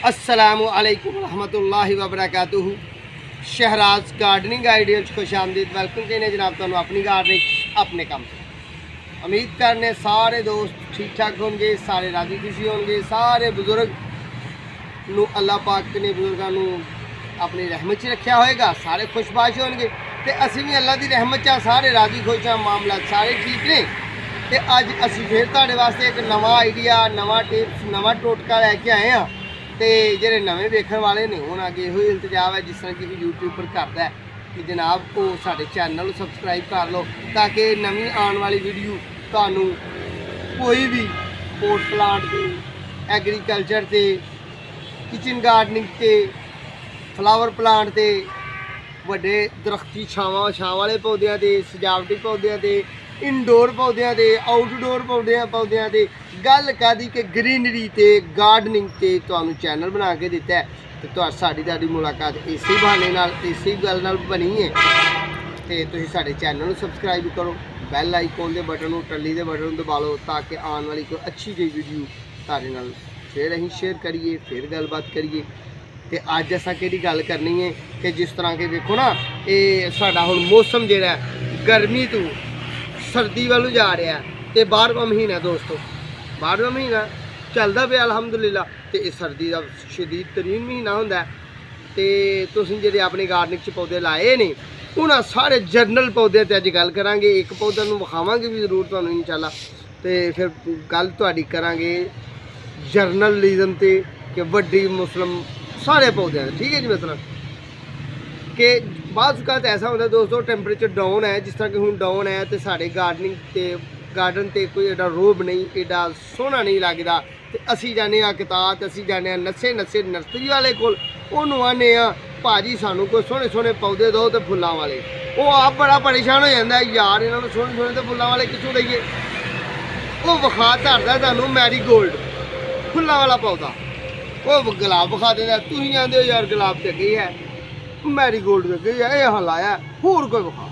अस्सलामु अलैकुम रहमतुल्लाहि व बरकातुहू। शहराज गार्डनिंग आइडियल खुश आमदीद। वेलकम कहने जनाब तुहानू अपनी गार्डनिंग अपने काम से। उम्मीद करने सारे दोस्त ठीक ठाक होंगे, सारे राजी खुशी होंगे, सारे बुजुर्ग नू अल्लाह पाक ने बुजुर्गों नू अपनी रहमत च रखा होएगा, सारे खुशबाश होंगे तो असी भी अल्लाह की रहमत च सारे राजी खुश हाँ, मामला सारे ठीक ने। तो अज असी फिर तुहाडे वास्ते एक नवा आइडिया, नवा टिप्स, नवा टोटका लैके आए हाँ। तो जोड़े नवे वेखण वाले ने उन्होंने अगे यो इंतजाम है जिस तरह कि यूट्यूब पर करता है कि जनाब वो साढ़े चैनल सबसक्राइब कर लो ताकि नवी आने वाली वीडियो तुहानू कोई भी पोट प्लांट से, एग्रीकल्चर से, किचन गार्डनिंग से, फ्लावर प्लांट से, वड्डे दरख्ती छावां वाले पौधों के, सजावटी पौधों के, इनडोर पौधों के, आउटडोर पौधों के गल कदी कि ग्रीनरी ते गार्डनिंग ते तुहानू चैनल बना के दिता है। तो साड़ी मुलाकात इसी बहाने नाल, इसी गल नाल बनी है। तो तुसीं साडे चैनल सबसक्राइब करो, बैल आइकॉन के बटन टल्ली के बटन दबा लो ताकि आने वाली कोई अच्छी जी वीडियो तुहाडे नाल फिर असीं शेयर करिए, फिर गलबात करिए। तो अज असां किहड़ी गल करनी है कि जिस तरह के देखो ना ये साडा हुण मौसम जिहड़ा गर्मी तो सर्दी वालू जा रहा है। तो 12वां महीना दोस्तों, 12वां महीना चलता पे अलहमदुलिल्लाह। तो यह सर्दी का शदीद तरीन महीना होंदा है। तो तुसीं जिहड़े अपनी गार्डनिंग च पौधे लाए ने उन्हां सारे जरनल पौधे ते अज गल करांगे। एक पौधा नूं विखावांगे भी जरूर तुहानूं इंशाअल्लाह। तो फिर गल तुहाडी करांगे जर्नलिज्म ते कि वड्डी मुस्लिम सारे पौधे हैं, ठीक है जी। मतलब कि बाद तो ऐसा होता दोस्तों टेंपरेचर डाउन है, जिस तरह कि हुण डाउन है तो साढ़े गार्डनिंग ते गार्डन ते कोई एडा रोब नहीं, एडा सोहना नहीं लगता। तो असी जाने किताब, असी जाने नस्से नर्सरी वाले कोल, उन्होंने आने भाजी सानू कोई सोहने सोहने पौधे दो तो फुल्लां वाले। वो आप बड़ा परेशान हो जाता है यार, इन्होंने सोहने सोहने तो फुल्लां वाले कितों दईए। वो विखा धरदा तुहानू मैरीगोल्ड फुल्लां वाला पौधा, वो गुलाब विखा देता। तुसीं आंदे हो यार गुलाब तो अगे है, मैरीगोल्ड अगे है, यह लाया होर कोई विखा।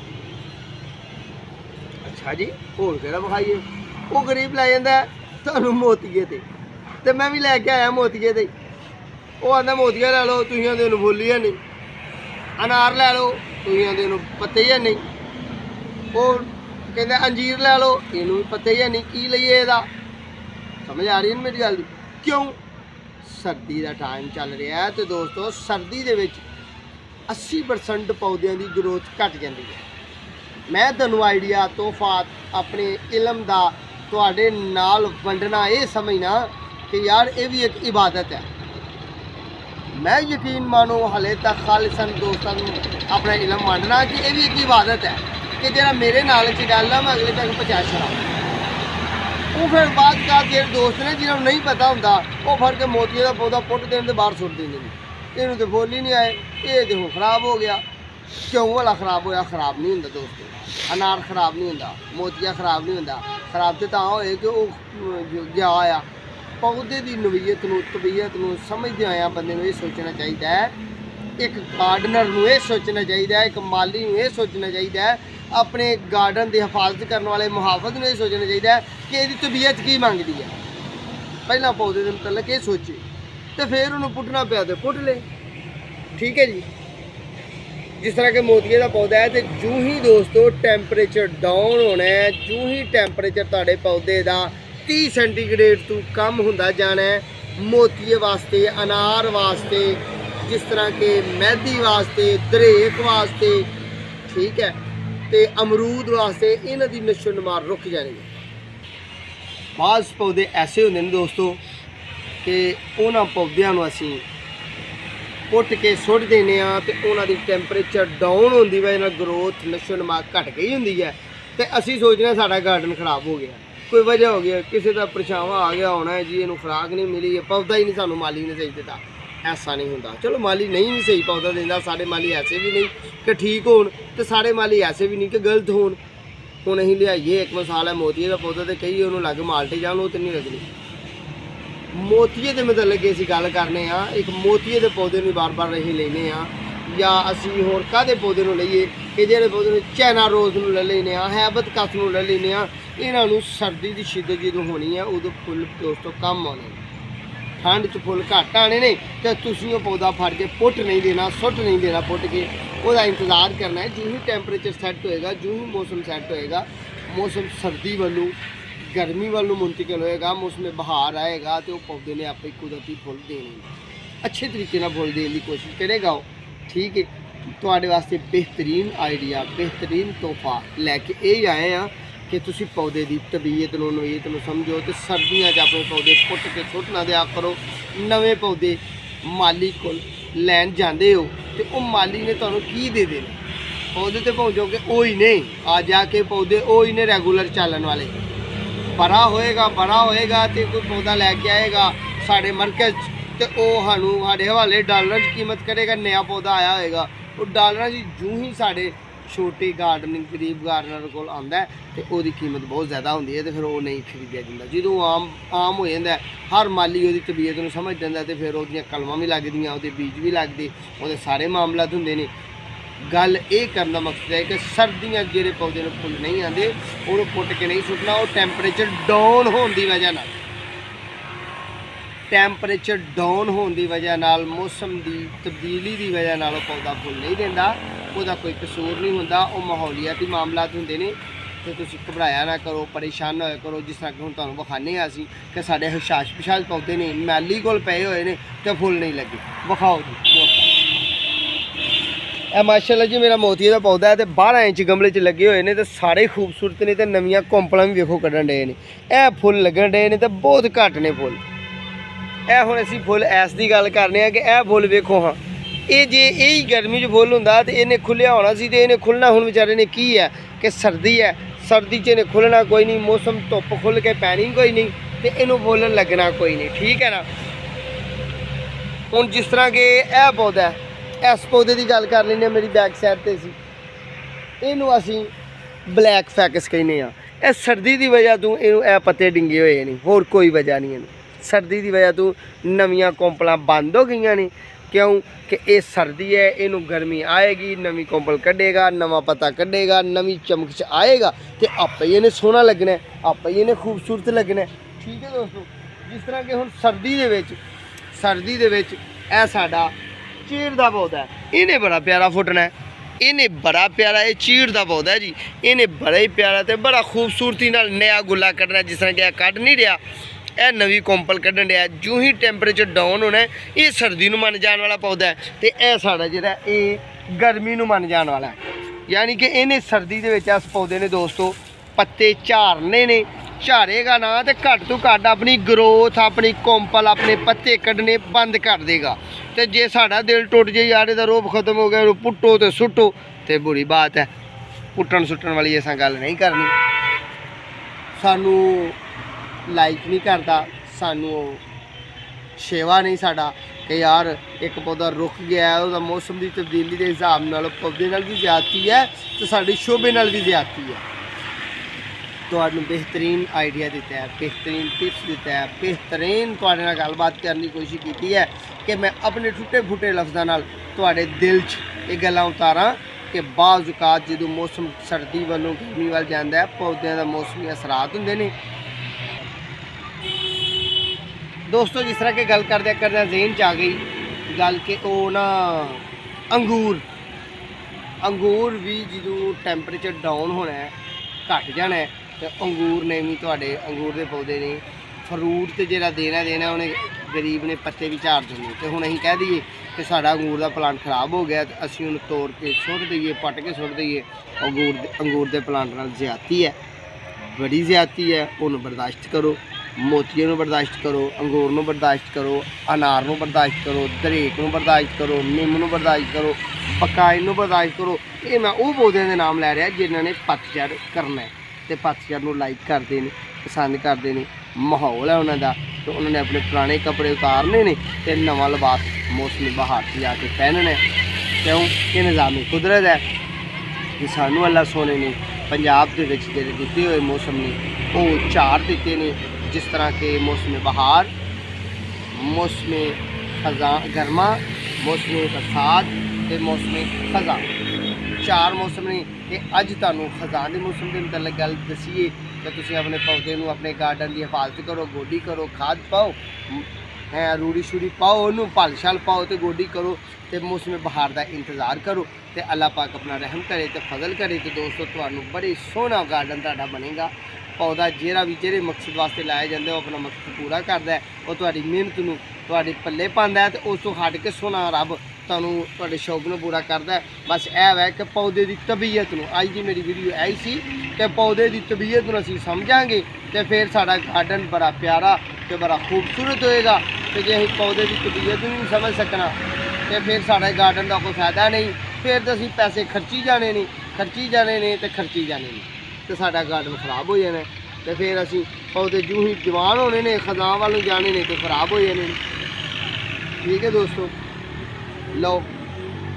अच्छा जी होर केड़ा विखाइए। वो गरीब लै जांदा तुहानू मोतिये ते मैं भी लैके आया मोतिये ते। वो आंदा मोतिया लै लो, तुसीं आंदे नूं फुल्ल ही है नहीं। अनार लै लो, तुसीं आंदे नूं पत्ते ही है नहीं। वो कहंदे अंजीर लै लो, इनू भी पत्ते ही है नहीं। की लईए इहदा? समझ आ रही है मेरी गल? क्यों? सर्दी का टाइम चल रहा है। तो दोस्तों सर्दी दे विच 80% पौधों की ग्रोथ घट जाती है। मैं तुहानू आइडिया तोहफा अपने इलम का तुहाडे नाल वंडना ये समझना कि यार ये भी एक इबादत है। मैं यकीन मानो हले तक खालिसन दोस्तों अपना इलम वंडना कि यह भी एक इबादत है कि जरा मेरे नाल च गल है मैं अगले तक पहुँचा छड़ा। वो फिर बाद का जो दोस्त ने जिन्होंने नहीं पता होंदा वो फड़ के मोतिये का पौधा पुट देने तो बाहर सुट देंगे। इन्हों तो फुल ही नहीं आए, ये देखो खराब हो गया। क्यों वाला खराब होया? खराब नहीं होंदा दोस्तों, अनार खराब नहीं होंदा, मोतिया खराब नहीं होंदा। खराब तो होए कि वो गया आया। पौधे की नवीयत नूं तबीयत नूं समझदे होया बंदे नूं ये सोचना चाहिए है, एक गार्डनर नूं ये सोचना चाहिए है, एक माली नूं ये सोचना चाहिए है, अपने गार्डन की हिफाजत करने वाले मुहाफिज नूं ये सोचना चाहिए है कि इसकी तबीयत की मंगती है। पहला पौधे के मतलब ये सोचे तो फिर उन्होंने पुटना पिया तो पुट ले, ठीक है जी। जिस तरह के मोतिये का पौधा है तो जूं ही दोस्तों टेंपरेचर डाउन होना है, जूं ही टेंपरेचर तुहाडे पौधे का 30 सेंटीग्रेड तो कम होंदा जाना है, मोतिये वास्ते, अनार वास्ते, जिस तरह के मेहंदी वास्ते, दरेक वास्ते, ठीक है, तो अमरूद वास्ते, इन्हां दी नशो नुमा रुक जानी है। बाज़ पौधे ऐसे होंदे ने दोस्तों कि उन्हां पौधों नूं असीं पुट के सुट देने तो उन्होंने टेंपरेचर डाउन होने वजह नाल ग्रोथ नशो नुमा घट गई होंदी है। तो असी सोचने साडा गार्डन खराब हो गया, कोई वजह हो गया, किसी का परछावां आ गया होना है जी, इनू खुराक नहीं मिली, पौधा ही नहीं सानू माली ने सही दिता। ऐसा नहीं होंदा। चलो माली नहीं भी सही पौधा देंदा, सारे माली ऐसे भी नहीं कि ठीक होण ते सारे माली ऐसे भी नहीं कि गलत होण। हुण असीं लियाइए एक मिसाल है मोतिये का पौधा तो कही उन्होंने लग माल्टे जान, वो तो नहीं लगनी। मोतिये के मतलब कि असीं गल करने एक मोतिये के पौधे नूं बार बार असीं लैने या असीं होर काहदे पौधे नूं लईए कि जिहड़े पौधे नूं चाइना रोज़ नूं ले लैने हैबत कस नूं ले लैने इन्हां नूं सर्दी की शिद्दत जो होनी है उदों फुल दोस्तों कम आने। ठंड च फुल घट आने ने तो तुसीं वो पौधा फड़ के पुट नहीं देना, सुट नहीं देना पुट के, उसका इंतज़ार करना है। जो ही टैंपरेचर सैट होएगा, जो ही मौसम सैट होएगा, मौसम सर्दी वालों गर्मी वालों मुंतकिल होएगा, मौसम बहार आएगा तो पौधे ने आपे कुदरती फुल देने, अच्छे तरीके नाल फुल देने की कोशिश करेगा। ठीक है, तुहाडे वास्ते बेहतरीन आइडिया, बेहतरीन तोहफा लैके ये आए हैं कि तुसी पौधे की तबीयत नवीयत समझो। तो सर्दियों अपने पौधे पुट के सुट ना दिया करो। नवे पौधे माली को लैन जाते हो तो वह माली ने तुहानू की दे देने, पौधे तो पहुँचोगे वो ही ने, आ जाके पौधे वो ही ने रेगूलर चलन वाले। बड़ा होएगा तो कोई पौधा लैके आएगा साढ़े मरकज, तो वह सानू साढ़े हवाले डॉलर की कीमत करेगा। नया पौधा आया होएगा वो डॉलर की जूँ ही साढ़े छोटे गार्डनिंग गरीब गार्डनर को आंदा है तो उसकी कीमत बहुत ज़्यादा होंगी है, तो फिर वो नहीं खरीदा जाता। जो आम हो जाता है, हर माली वो तबीयत को समझ जाता, तो फिर वो कलमां भी लगदियां, वो बीज भी लगते, वो सारे मामला होंगे ने। गल ये करने का मकसद है कि सर्दियाँ जो पौधे फुल नहीं आते उन्होंने पुट के नहीं सुटना। वो टैंपरेचर डाउन होने की वजह नाल, टैंपरेचर डाउन होने की वजह नाल, मौसम की तब्दीली की वजह नाल पौधा फुल नहीं देता, उसका कोई कसूर नहीं होंदा, वो माहौलियाती मामला होंगे ने। तो तुसीं घबराया ना करो, परेशान ना होया करो। जिस तरह कि हुण तुहानूं विखाने असीं कि साडे हशाश पिशाश पौधे ने मैली कोल पए होए ने ते फुल नहीं लगे, विखाओ जी। माशाअल्लाह जी मेरा मोतिये का पौधा है तो 12 इंच गमले च लगे हुए हैं, तो सारे खूबसूरत ने, तो नवीं कोंपलां भी वेखो कड्ढन डे ने। यह फुल लगन डे ने तो बहुत घट ने फुल। यह हुण असीं फुल ऐस की गल करने कि यह फुल वेखो, हाँ ये जे यही गर्मी च फुल हुंदा तो इन्हें खुलिया होना सी, तो इन्हें खुलना हुण बेचारे ने की है कि सर्दी है, सर्दी च इन्हें खुलना कोई नहीं, मौसम धुप्प खुल के पैनी कोई नहीं, तो इनू फुल लगना कोई नहीं। ठीक है ना। हुण जिस तरह के यह पौधा है, इस पौधे की गल कर लें, मेरी बैक साइड से सी, इनू असी ब्लैक फैकस कहने। यह सर्दी की वजह तो इनू पत्ते डिंगे हुए नहीं, होर कोई वजह नहीं है। सर्दी की वजह तो नवीं कोंपलां बंद हो गई ने, क्यों कि ये सर्दी है, इनू गर्मी आएगी, नवीं कोंपल कढ़ेगा, नवा पत्ता कढ़ेगा, नवीं चमक आएगा, तो आपे ही इन्हें सोहना लगना है, आपे ही इन्हें खूबसूरत लगना है। ठीक है दोस्तों, जिस तरह के हुण सर्दी दे विच यह साडा चीड़ का पौधा है, इन्हें बड़ा प्यारा फुटना है, इन्हें बड़ा प्यारा, ये चीड़ का पौधा है जी, इन्हें बड़ा ही प्यारा तो बड़ा खूबसूरती नाल नया गुला कढ़ना। जिस तरह कि कढ़ नहीं रहा, यह नवी कोंपल कढ़न रहा, जो ही टैंपरेचर डाउन होना है, ये सर्दी नूं मन जाने वाला पौधा है, तो यह साडा जिहड़ा ये गर्मी नूं मन जाने वाला है। यानी कि इन्हें सर्दी दे विच इस पौधे ने दोस्तों पत्ते झारने ने, झारेगा ना तो घट तो घट अपनी ग्रोथ, अपनी कोंपल, अपने पत्ते कढ़ने बंद कर देगा। तो जे साडा दिल टुट जाए यार इहदा रोब खत्म हो गया, पुट्टो तो सुट्टो, तो बुरी बात है। पुट्टन सुट्टन वाली ऐसा गल नहीं करनी, सानू लाइक नहीं करता, सानू शेवा नहीं साडा कि यार एक पौधा रुक गया है, उसका मौसम की तब्दीली के हिसाब नाल पौधे नाल भी ज्यादती है, तो साडी शोभे नाल भी ज्यादती है। तुहानू बेहतरीन आइडिया दिता है, बेहतरीन टिप्स दिता है, बेहतरीन तुहाडे नाल गलबात करने की कोशिश की है कि मैं अपने टुटे फुटे लफ्ज़ां नाल तुहाडे दिल च ये गल्लां उतारां कि बाज़ औकात जो मौसम सर्दी वालों गर्मी वाल जाता है, पौधों का मौसमी असरात होंदे ने। दोस्तों जिस तरह के गल करदे जहन च आ गई गल के वो ना अंगूर भी जो टैंपरेचर डाउन होना है, घट जाना है, तो अंगूर ने भी तुहाडे अंगूर के पौधे ने फ्रूट तो जो देना उन्हें गरीब ने पत्ते भी झाड़ देने। तो हुण असीं कह दईए कि साडा अंगूर का प्लांट खराब हो गया, तो असीं उन्हें तोड़ के सुट दईए, पट के सुट दईए। अंगूर के प्लांट नाल ज़्यादती है, बड़ी ज़्यादती है, उन्हें बर्दाश्त करो। मोतिये नूं बर्दाश्त करो, अंगूर नूं बर्दाश्त करो, अनार नूं बर्दाश्त करो, दरेक नूं बर्दाश्त करो, निम्म नूं बर्दाश्त करो, पकाई नूं बर्दाश्त करो। ये मैं वो पौधों के नाम लै रहा जिन्होंने पतझड़ करना है, तो पतझड़ नूं लाइक करते हैं, पसंद करते हैं, माहौल है उन्होंने, तो उन्होंने अपने पुराने कपड़े उतारने ने तो नवा लिबास मौसमी बहार से आके पहनना है। क्यों ये निज़ामी कुदरत है कि सानू अल्लाह सोने ने पंजाब के दिते हुए मौसम ने वो झाड़ दिते ने, जिस तरह के मौसम बहार, मौसम गर्मा, मौसम बरसात ते मौसम खज़ां, 4 मौसम ने। ते अज तुहानूं खज़ां के मौसम के मतलब गल दसीए कि तुसीं अपने पौधे नूं अपने गार्डन की हिफाजत करो, गोडी करो, खाद पाओ, है रूड़ी शूड़ी पाओ ਉਹਨੂੰ ਭਲ ਛਲ पाओ तो गोडी करो तो मौसम बहार का इंतज़ार करो तो अल्लाह पाक अपना रहम करे तो फजल करे तो दोस्तों ਤੁਹਾਨੂੰ बड़े सोहना गार्डन ਤੁਹਾਡਾ ਬਣੇਗਾ। पौधा ਜਿਹੜਾ ਵੀ ਜਿਹੜੇ मकसद वास्ते लाया जाता है वो अपना मकसद पूरा करता है, वो ਤੁਹਾਡੀ ਮਿਹਨਤ ਨੂੰ ਤੁਹਾਡੇ ਪੱਲੇ ਪਾਉਂਦਾ है तो उस ਤੋਂ हट के सोना रब ਤੁਹਾਨੂੰ ਤੁਹਾਡੇ शौक ਨੂੰ पूरा करता है। बस ਇਹ है कि पौधे की तबीयत ਨੂੰ ਅੱਜ ਦੀ ਮੇਰੀ ਵੀਡੀਓ आई सी कि पौधे की तबीयत ਨੂੰ ਅਸੀਂ ਸਮਝਾਂਗੇ तो फिर साड़ा गार्डन बड़ा प्यारा तो बड़ा खूबसूरत होएगा। तो जे ਅਸੀਂ पौधे की तबीयत नहीं समझ सकना तो फिर साढ़े गार्डन का कोई फायदा नहीं, फिर तो असीं पैसे खर्ची जाने नहीं तो खर्ची जाने नहीं तो साड़ा गार्डन खराब हो जाना। तो फिर असीं पौधे जूं ही जवान होने ने खदां वालों जाने ने तो खराब हो जाने। ठीक है दोस्तों, लो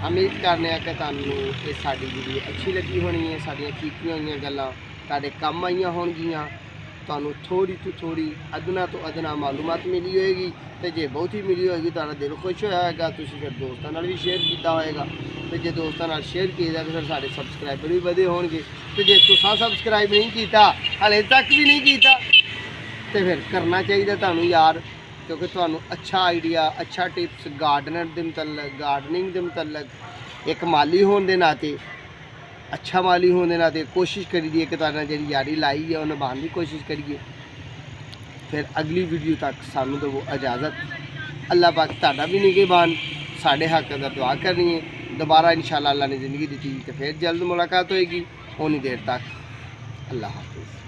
उम्मीद करने कि तुहानूं ये साडी वीडियो अच्छी लगी होनी है, साडियां कीतियां होईयां गल्लां तुहाडे काम आईयां होणगीਆਂ, तुहानूं थोड़ी तो थोड़ी अदना तो अदना मालूमात मिली होएगी तो जे बहुत ही मिली होएगी तुहाडा दिल खुश होया होएगा, तुसीं फिर दोस्तां नाल भी शेयर कीता होएगा तो जे दोस्तां नाल शेयर कीता तो फिर साडे सबसक्राइबर भी वधे होणगे। तो जे तुसां सबसक्राइब नहीं कीता हाले तक भी नहीं कीता तो फिर करना चाहिए तुहानूं यार, क्योंकि तुहानूं अच्छा आइडिया अच्छा टिप्स गार्डनर के मतलब गार्डनिंग के मतलब एक माली होने के नाते अच्छा माली होने के नाते कोशिश करिए कि तुहाडे नाल जिहड़ी यारी लाई है उन्हें निभाने की कोशिश करिए। फिर अगली वीडियो तक सानू दो इजाज़त। अल्लाह पाक तुहाडा भी निगहबान साढ़े हक का दुआ करनी है। दोबारा इंशाअल्लाह अल्लाह ने ज़िंदगी दी तो फिर जल्द मुलाकात होएगी। उन्नी देर तक अल्लाह हाफिज़।